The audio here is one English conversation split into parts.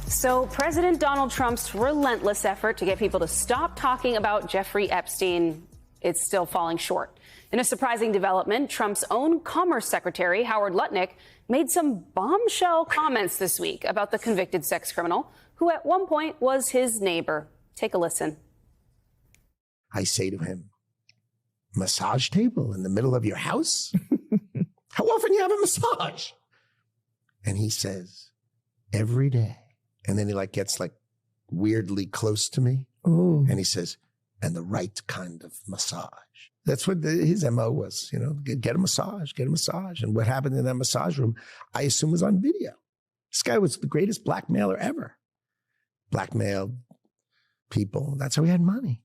So President Donald Trump's relentless effort to get people to stop talking about Jeffrey Epstein, it's still falling short. In a surprising development, Trump's own Commerce Secretary, Howard Lutnick, made some bombshell comments this week about the convicted sex criminal, who at one point was his neighbor. Take a listen. I say to him, massage table in the middle of your house? How often you have a massage? And he says, every day. And then he gets weirdly close to me. Ooh. And he says, and the right kind of massage. That's what his MO was, get a massage, get a massage. And what happened in that massage room, I assume was on video. This guy was the greatest blackmailer ever. Blackmailed people. That's how he had money.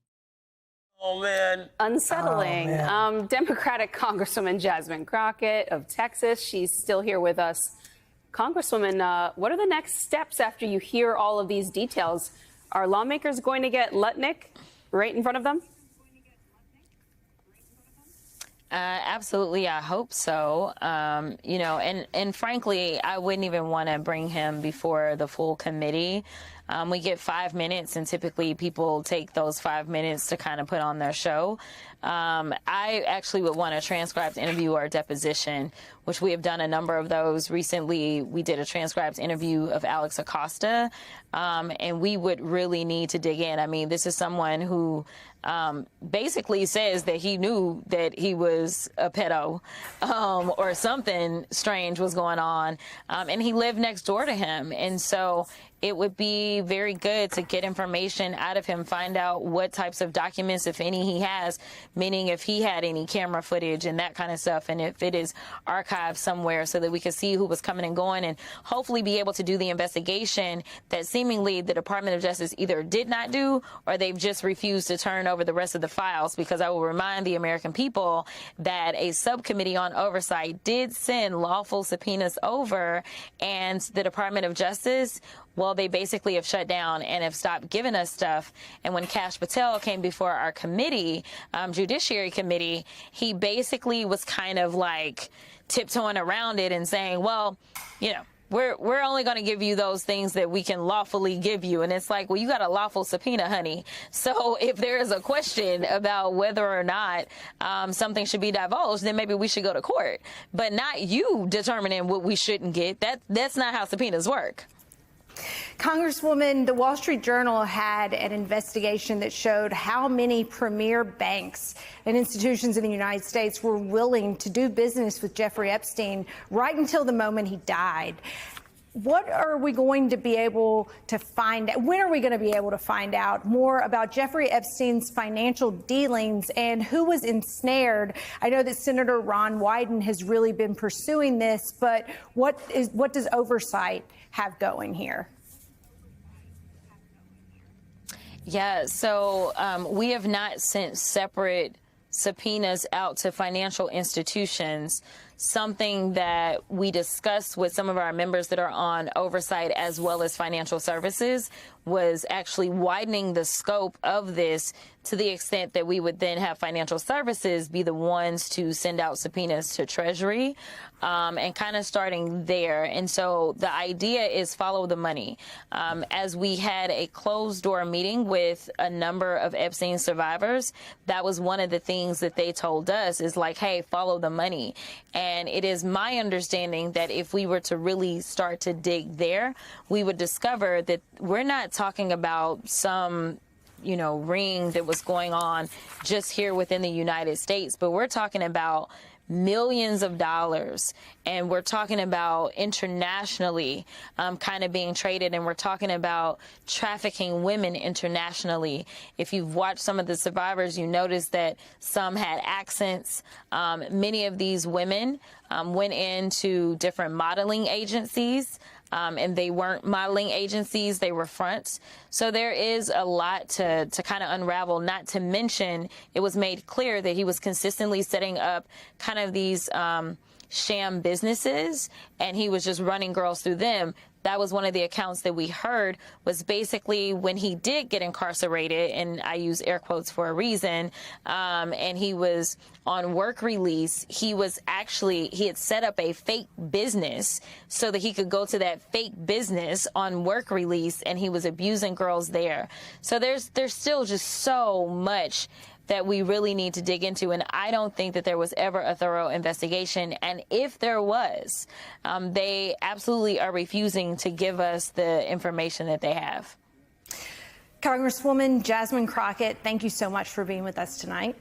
Oh, man. Unsettling. Oh, man. Democratic Congresswoman Jasmine Crockett of Texas. She's still here with us. Congresswoman, what are the next steps after you hear all of these details? Are lawmakers going to get Lutnick right in front of them? Absolutely, I hope so. And frankly, I wouldn't even want to bring him before the full committee. We get 5 minutes, and typically people take those 5 minutes to kind of put on their show. I actually would want a transcribed interview or a deposition, which we have done a number of those. Recently, we did a transcribed interview of Alex Acosta, and we would really need to dig in. I mean, this is someone who basically says that he knew that he was a pedo or something strange was going on, and he lived next door to him. And so it would be very good to get information out of him, find out what types of documents, if any, he has, meaning if he had any camera footage and that kind of stuff, and if it is archived somewhere so that we can see who was coming and going and hopefully be able to do the investigation that seemingly the Department of Justice either did not do or they've just refused to turn over the rest of the files, because I will remind the American people that a subcommittee on oversight did send lawful subpoenas over, and the Department of Justice, well, they basically have shut down and have stopped giving us stuff. And when Kash Patel came before our committee, Judiciary Committee, he basically was kind of tiptoeing around it and saying, well, we're only going to give you those things that we can lawfully give you. And it's well, you got a lawful subpoena, honey. So if there is a question about whether or not something should be divulged, then maybe we should go to court. But not you determining what we shouldn't get. That's not how subpoenas work. Congresswoman, the Wall Street Journal had an investigation that showed how many premier banks and institutions in the United States were willing to do business with Jeffrey Epstein right until the moment he died. What are we going to be able to find out? When are we going to be able to find out more about Jeffrey Epstein's financial dealings and who was ensnared? I know that Senator Ron Wyden has really been pursuing this, but what does oversight have going here? Yeah, so we have not sent separate subpoenas out to financial institutions. Something that we discussed with some of our members that are on oversight as well as financial services was actually widening the scope of this to the extent that we would then have financial services be the ones to send out subpoenas to Treasury, and kind of starting there. And so the idea is follow the money. As we had a closed door meeting with a number of Epstein survivors, that was one of the things that they told us is hey, follow the money. And it is my understanding that if we were to really start to dig there, we would discover that we're not talking about some ring that was going on just here within the United States, but we're talking about millions of dollars, and we're talking about internationally kind of being traded, and we're talking about trafficking women internationally. If you've watched some of the survivors, you notice that some had accents. Many of these women went into different modeling agencies, and they weren't modeling agencies, they were fronts. So there is a lot to kind of unravel, not to mention it was made clear that he was consistently setting up kind of these sham businesses, and he was just running girls through them. that was one of the accounts that we heard, was basically when he did get incarcerated, and I use air quotes for a reason, and he was on work release, he had set up a fake business so that he could go to that fake business on work release, and he was abusing girls there. So there's still just so much that we really need to dig into, and I don't think that there was ever a thorough investigation. And if there was, they absolutely are refusing to give us the information that they have. Congresswoman Jasmine Crockett, thank you so much for being with us tonight.